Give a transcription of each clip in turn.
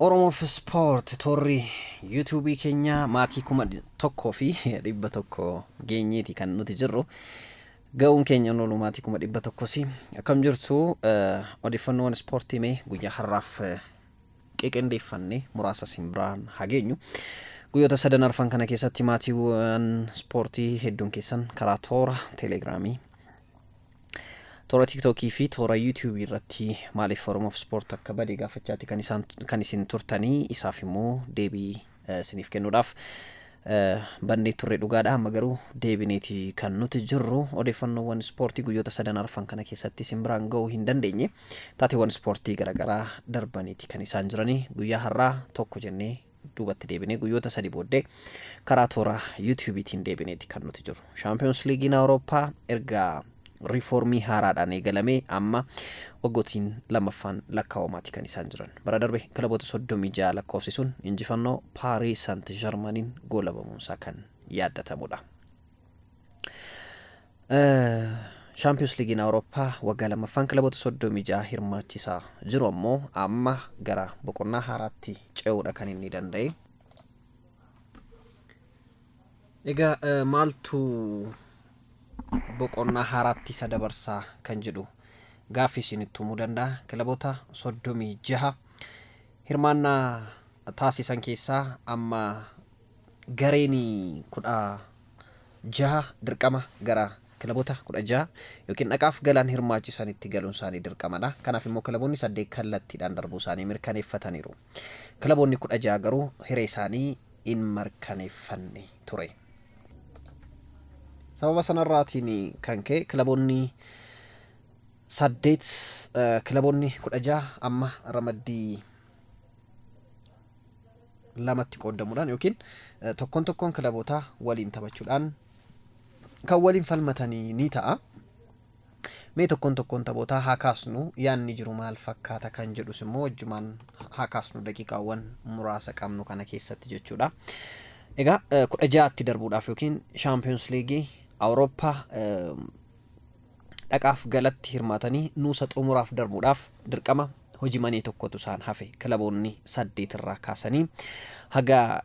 Oromoo Sport torri YouTube keenya maatii kuma tokkoo fi dhibba tokko geenyeeti kan nuti jirru. Ga'uun keenya nolu maatii kuma dhibba tokkosi. Akkam jirtu odeeffannoowwan ispoortii mee guyyaa har'aaf qeqendeeffanne muraasa simbiraan hageenyu. Guyyoota sadan arfan kana keessatti maatiiwwan ispoortii hedduun keessan karaa toora Telegiraamii, toora TikTokii fi toora YouTube irratti maaliif Oromoo Sport akka badii gaafachaati kan isin turtanii isaaf immoo deebii isiniif kennuudhaaf bannee turre dhugaadha. Amma garuu deebineeti kan nuti jirru. Odeeffannoowwan ispoortii guyyoota sadan arfan kana keessatti isin biraan ga'uu hin dandeenye taateewwan ispoortii garaagaraa darbaniiti kan isaan jiranii. Guyyaa har'aa tokko jennee duubatti deebinee guyyoota sadi booddee karaa toora YouTubeetiin deebineeti kan nuti jirru. Champions Leaguein Awurooppaa erga riifoormii haaraadhaan eegalamee amma waggootiin lammaffaan lakkaawamaati kan isaan jiran. Bara darbe kilaboota 36 lakkoofsisuun injifannoo Paris Saint-Germainin goolabamuunsaa kan yaadatamudha. Champions Leaguein Awurooppaa waggaa lammaffaan kilaboota 36 hirmaachisaa jiru ammoo amma gara boqonnaa haaraatti ce'uudha kan inni danda'e. Egaa maaltu boqonnaa haaraatti isa dabarsaa kan jedhu gaaffii isinitti himuu danda'a. Kilaboota 36 hirmaannaa taasisan keessaa amma gareen 16 dirqama gara kilaboota 16 yookiin dhaqaaf galaan hirmaachisanitti galuun isaanii dirqamadha. Kanaaf immoo kilaboonni 8 kallattiidhaan darbuu isaanii mirkaneeffataniiru. Kilaboonni 16 garuu hiree isaanii hin mirkaneeffanne ture. Sababa sanarraatiin kan ka'e kilaboonni 8 kilaboonni 16 amma ramaddii lamatti qoodamuudhaan yookiin tokkoon kilaboota waliin taphachuudhaan kan waliin falmatanii ni ta'a. Mee tokkoon taphoota haa kaasnu, yaanni jiru maal fakkaata kan jedhus immoo wajjumaan haa kaasnu daqiiqaawwan muraasa qabnu kana keessatti jechuudha. Egaa 16tti darbuudhaaf yookiin Champions League Awurooppaa dhaqaaf galatti hirmaatanii nuusa xumuraaf darbuudhaaf dirqama hojii manee tokkotu isaan hafe. Kilaboonni 8 irraa kaasanii haga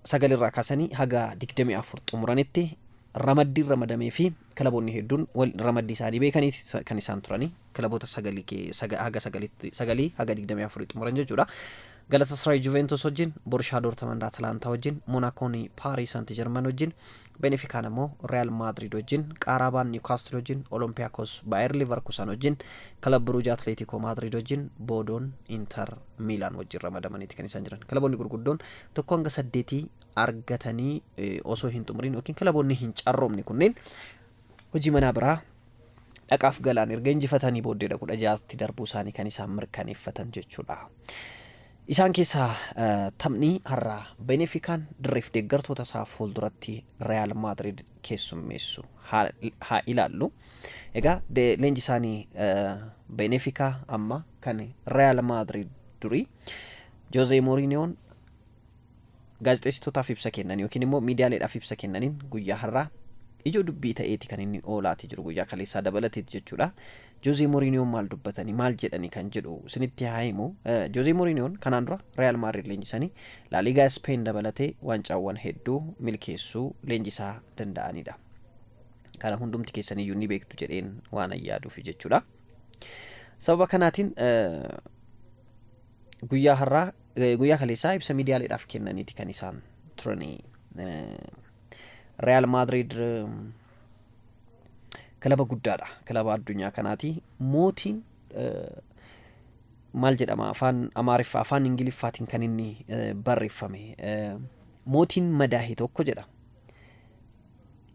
9 irraa kaasanii haga 24 xumuranitti ramaddiin ramadamee fi kilaboonni hedduun ramaddii isaanii beekanii kan isaan turanii kilaboota 9 haga 24 xumuran jechuudha. Galatasaray Juventus wajjin, Borussia Dortmund Atalanta wajjin, Monacoon Paris Saint-Germain wajjin, Benfica ammoo Real Madrid wajjin, Qarabaan Newcastle wajjin, Olympiacos Bayer Leverkusen wajjin, Club Brugge Atletico Madrid wajjin, Bodoon Inter Milan wajjin ramadamaniiti kan isaan jiran. Kilaboonni gurguddoon tokko hanga 8 argatanii osoo hin xumurin yookiin kilaboonni hin carroomne kunneen hojii manaa biraa dhaqaaf galaan erga injifatanii booddeedha 16tti darbuu isaanii kan isaan mirkaneeffatan jechuudha. Isaan keessaa taphni har'aa Beneficaan dirreef deeggartoota isaa fuulduratti Real Madrid keessummeessu haa ilaallu. Egaa leenji isaanii Benefica amma kan Real Madrid durii Jose Mourinhoon gaazexeessitootaaf ibsa kennan yookiin immoo miidiyaaleedhaaf ibsa kennaniin guyyaa har'aa ijoo dubbii ta'eeti kan inni oolaati jiru guyyaa kaleessaa dabalateeti jechuudha. Jose Mourinhoon maal dubbatanii maal jedhanii kan jedhu isinitti haa himu. Jose Mourinhoon kanaan dura Real Madrid leenjisanii La Liga Spain dabalatee waancaawwan hedduu milkeessuu leenjisaa danda'anidha. Kana hundumti keessaniyyuu ni beektu jedheen waan ayyaaduuf jechuudha. Sababa kanaatiin guyyaa har'aa guyyaa kaleessaa ibsa miidiyaaleedhaaf kennaniiti kan isaan turanii. Real Madrid kilaba guddaadha. Kilaba addunyaa kanaati. Mootiin maal jedhama afaan Amaariffaa afaan Ingiliffaatiin kan inni barreeffame. Mootiin madaahe tokko jedha.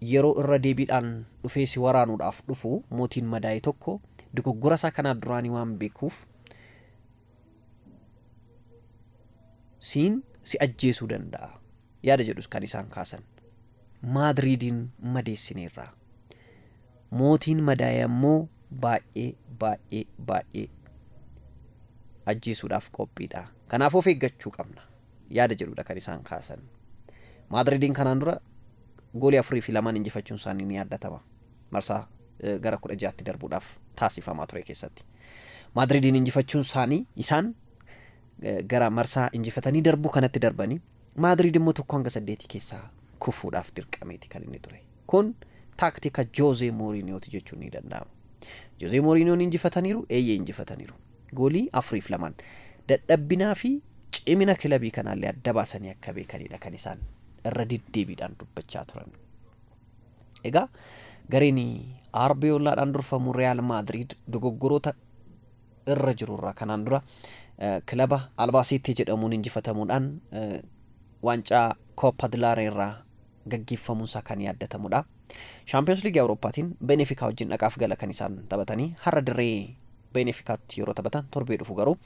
Yeroo irra deebiidhaan dhufee si waraanuudhaaf dhufu mootiin madaahe tokko dogoggora isaa kanaa duraanii waan beekuuf si ajjeesuu danda'a. Yaada jedhus kan isaan kaasan. Madridin madeessineerra. Mootiin madaa'e ammoo baay'ee ajjeesuudhaaf qophiidha. Kanaaf of eeggachuu qabna. Yaada jedhudha kan isaan kaasan. Madridin kanaan dura goolii 4-2 injifachuun isaanii ni yaadatama. Marsaa gara 16tti darbuudhaaf taasifamaa ture keessatti. Madridin injifachuun isaanii isaan gara marsaa injifatanii darbuu kanatti darbanii Madrid immoo tokko hanga 8 keessaa kufuudhaaf dirqameeti kan inni ture. Kun taaktika Jose Mourinhooti jechuun ni danda'ama. Jose Mourinhoon injifataniiru, injifataniiru. Goolii 4-2 dadhabbinaa fi cimina kilabii kanaallee adda baasanii akka beekanidha kan isaan irra deddeebiidhaan dubbachaa turan. Egaa gareen Arbeolaadhaan durfamu Real Madrid dogoggoroota irra jirurraa kanaan dura kilaba Albacete jedhamuun injifatamuudhaan waancaa Copa del Rey irraa gaggeeffamuusaa kan yaadatamudha. Champions League Awurooppaatiin Benfica wajjin dhaqaaf gala kan isaan taphatanii har'a dirree Benficaatti yeroo taphatan torbee dhufu garuu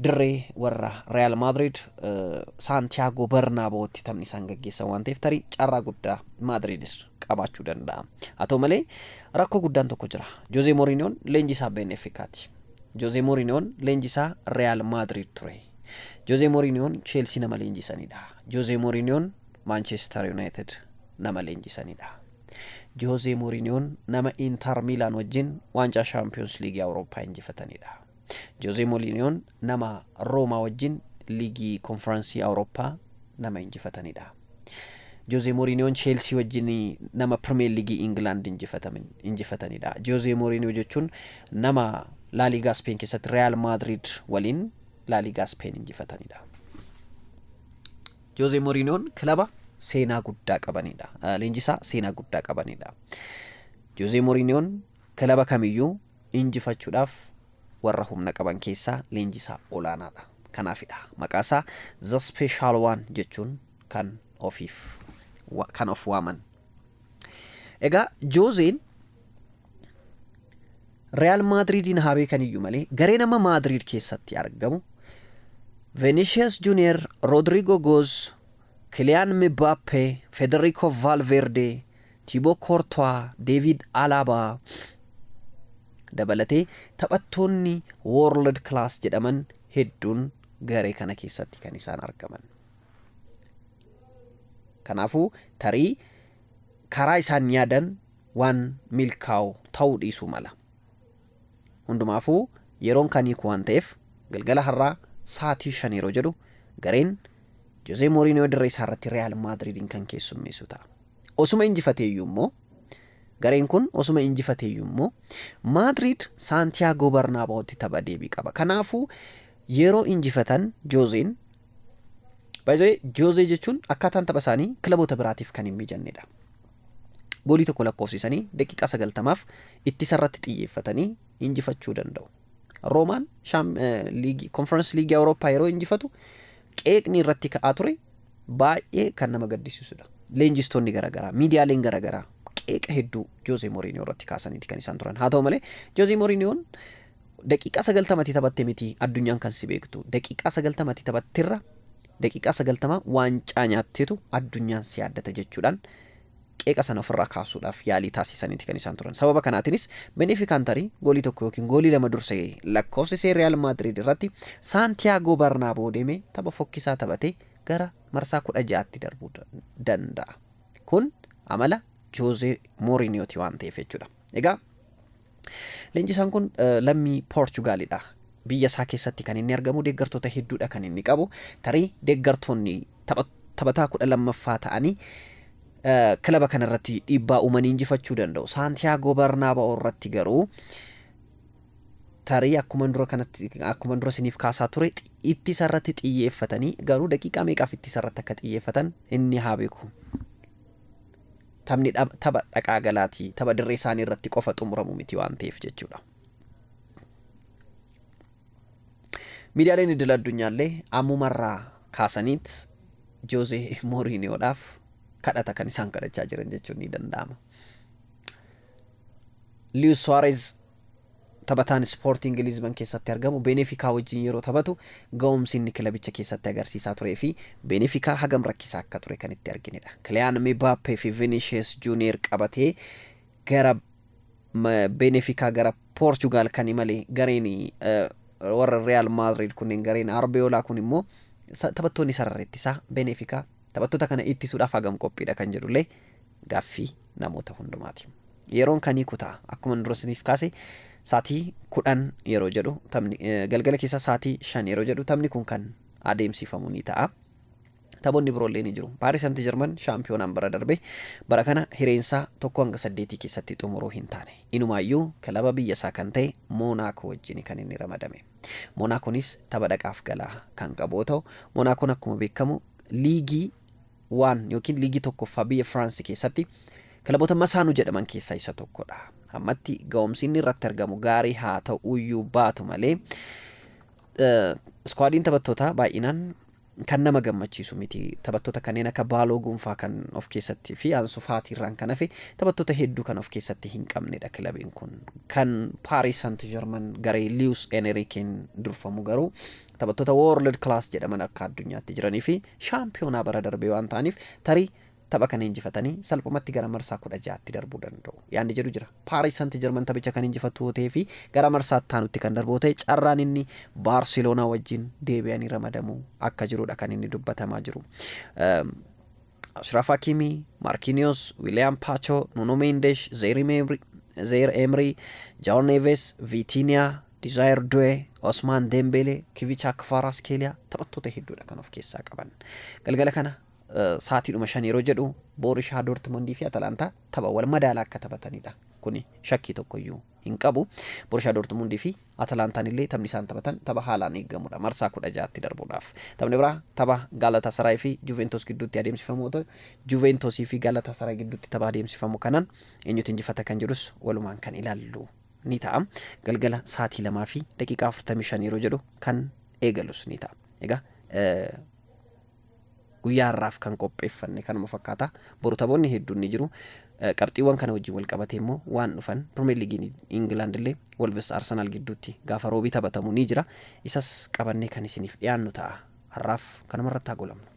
dirree warra Real Madrid Santiago Bernabeutti taphni isaan gaggeessan waan ta'eef tarii carraa guddaa Madridis qabaachuu danda'a. Haa ta'u malee rakkoo guddaan tokko jira. Jose Mourinhoon leenjisaa Benficaati. Jose Mourinhoon leenjisaa Real Madrid ture. Jose Mourinhoon Chelsea nama leenjisanidha. Jose Mourinhoon Manchester United nama leenjisanidha. Jose Mourinhoon nama Inter Milan wajjin waancaa Champions League Awurooppaa injifatanidha. Jose Mourinhoon nama Roma wajjin liigii konferensii Awurooppaa nama injifatanidha. Jose Mourinhoon Chelsea wajjin nama Premier League England injifatanidha. Jose Mourinho jechuun nama La Liga Spain keessatti Real Madrid waliin La Liga Spain injifatanidha. Jose Mourinhoon kilaba seenaa guddaa qabanidha. Leenjisaa seenaa guddaa qabanidha. Jose Mourinhoon kilaba kamiyyuu injifachuudhaaf warra humna qaban keessaa leenjisaa olaanaadha. Kanaafidha maqaasaa The Special One jechuun kan of waaman. Egaa Joseen Real Madridin haa beekaniyyuu malee garee nama Madrid keessatti argamu Vinicius Junior, Rodrigo Goes, Kylian Mbappe, Federico Valverde, Thibaut Courtois, David Alaba dabalatee taphattoonni world class jedhaman hedduun garee kana keessatti kan isaan argaman. Kanaafuu tarii karaa isaan yaadan waan milkaa'u ta'uu dhiisuu mala. Hundumaafuu yeroon kanii waan ta'eef galgala har'aa sa'aatii 5 yeroo jedhu gareen Jose Mourinho dirree isaa irratti Real Madridin kan keessummeessu ta'a. Osuma injifateeyyuu immoo gareen kun osuma injifateeyyuu immoo Madrid Santiago Bernabeutti tapha deebii qaba. Kanaafuu yeroo injifatan Joseen Jose jechuun akkaataan tapha isaanii kilaboota biraatiif kan hin mijannedha. Goolii tokko lakkoofsisanii daqiiqaa 90f ittisa irratti xiyyeeffatanii injifachuu danda'u. Roomaan Conference League Awurooppaa yeroo injifatu qeeqni irratti ka'aa ture baay'ee kan nama gaddisiisudha. Leenjistoonni garaagaraa, miidiyaaleen garaagaraa qeeqa hedduu Jose Mourinho irratti kaasaniiti kan isaan turan. Haa ta'u malee Jose Mourinhoon daqiiqaa 90tti taphatte miti addunyaan kan si beektu. Daqiiqaa 90tti taphattirra daqiiqaa 90 waancaa nyaatteetu addunyaan si yaaddata jechuudhaan qeeqa sana ofirraa kaasuudhaaf yaalii taasisaniiti kan isaan turan. Sababa kanaatinis Benficaan tarii goolii tokko yookiin goolii 2 dursee lakkoofsisee Real Madrid irratti Santiago Bernabeu deemee tapha fokkisaa taphatee gara marsaa 16tti darbuu danda'a. Kun amala Jose Mourinhooti waan ta'eef jechuudha. Egaa leenjisaan kun lammii Portugalidha. Biyya isaa keessatti kan inni argamu deeggartoota hedduudha kan inni qabu. Tarii deeggartoonni taphataa 12ffaa ta'anii kilaba kanarratti dhiibbaa uumanii injifachuu danda'u. Santiago Bernabeu irratti garuu tarii akkuma dura siniif kaasaa ture ittisa irratti xiyyeeffatanii garuu daqiiqaa meeqaaf ittisa irratti akka xiyyeeffatan inni haa beeku. Taphni tapha dhaqaa galaatii tapha dirree isaanii irratti qofa xumuramu miti waan ta'eef jechuudha. Miidiyaaleen idil addunyaallee ammumarraa kaasaniit Jose Mourinhoodhaaf kadhata kan isaan kadhachaa jiran jechuun ni danda'ama. Luis Suarez taphataan Sporting Lisbon keessatti argamu Benfica wajjin yeroo taphatu ga'umsi inni kilabicha keessatti agarsiisaa turee fi Benfica hagam rakkisaa akka ture kan itti arginedha. Kylian Mbappe fi Vinicius Junior qabatee gara Benfica gara Portugal kan imale gareen warra Real Madrid kunneen gareen Arbeola kun immoo taphattoonni sararreettisaa Benfica taphattoota kana ittisuudhaaf hagam qophiidha kan jedhullee gaaffii namoota hundumaati. Yeroon kanii kutaa akkuma dura siniif kaase sa'aatii 10 yeroo jedhu taphni galgala keessa sa'aatii 5 yeroo jedhu taphni kun kan adeemsifamu ni ta'a. Taphoonni biroollee ni jiru. Paaris Saint-Germain shaampiyoonaan bara darbe bara kana hireensaa 1-8 keessatti xumuruu hin taane. Inumaayyuu kilaba biyya isaa kan ta'e Moonaakoo wajjin kan inni ramadame. Moonaakonis tapha dhaqaaf galaa kan qabu yoo ta'u, Moonaakoon akkuma beekamu liigii 1 yookiin liigii tokkoffaa biyya Firaansi keessatti kilaboota masaanuu jedhaman keessaa isa tokkodha. Ammatti ga'umsi inni irratti argamu gaarii haa ta'uyyuu baatu malee skwaadiin taphattoota baay'inaan kan nama gammachiisu miti. Taphattoota kanneen akka Baaloo Gunfaa kan of keessatti fi Ansu Faatiirraan kan hafe taphattoota hedduu kan of keessatti hin qabnedha kilabiin kun. Kan Paaris Saint-Germain garee Luis Enriqueen durfamu garuu taphattoota world class jedhaman akka addunyaatti jiranii fi shaampiyoonaa bara darbee waan ta'aniif tarii tapha kana injifatanii salphumatti gara marsaa 16tti darbuu danda'u. Yaadni jedhu jira. Paaris Saint-Germain taphicha kan injifatu ta'ee fi gara marsaa taanutti kan darbu ta'e carraan inni Baarseloonaa wajjin deebi'anii ramadamuu akka jirudha kan inni dubbatamaa jiru. Ashraf Hakimi, Marquinhos, William Pacho, Nuno Mendes, Zaire Emery, João Neves, Vitinha, Desire Doué, Ousmane Dembele, Kvicha Kvaratskhelia taphattoota hedduudha kan of keessaa qaban. Galgala kana sa'aatiidhuma 5 yeroo jedhu Borussia Dortmund fi Atalanta tapha wal madaalaa akka taphatanidha. Kuni shakkii tokkoyyuu hin qabu. Borussia Dortmund fi Atalantaan illee taphni isaan taphatan tapha haalaan eeggamudha. Marsaa 16tti darbuudhaaf. Taphni biraa tapha Galatasaray fi Juventus gidduutti adeemsifamu ta'u, Juventus fi Galatasaray gidduutti tapha adeemsifamu kanaan eenyutu injifata kan jedhus walumaan kan ilaallu ni ta'a. Galgala sa'aatii 2 fi daqiiqaa 45 yeroo jedhu kan eegalus ni ta'a. Egaa guyyaa har'aaf kan qopheeffanne kanuma fakkaata. Boru taphoonni hedduun ni jiru. Qabxiiwwan kana wajjin wal qabatee immoo waan dhufan Premier League England illee Wolves Arsenal gidduutti gaafa roobii taphatamu ni jira. Isas qabannee kan isiniif dhiyaannu ta'a. Har'aaf kanuma irratti haa golamnu.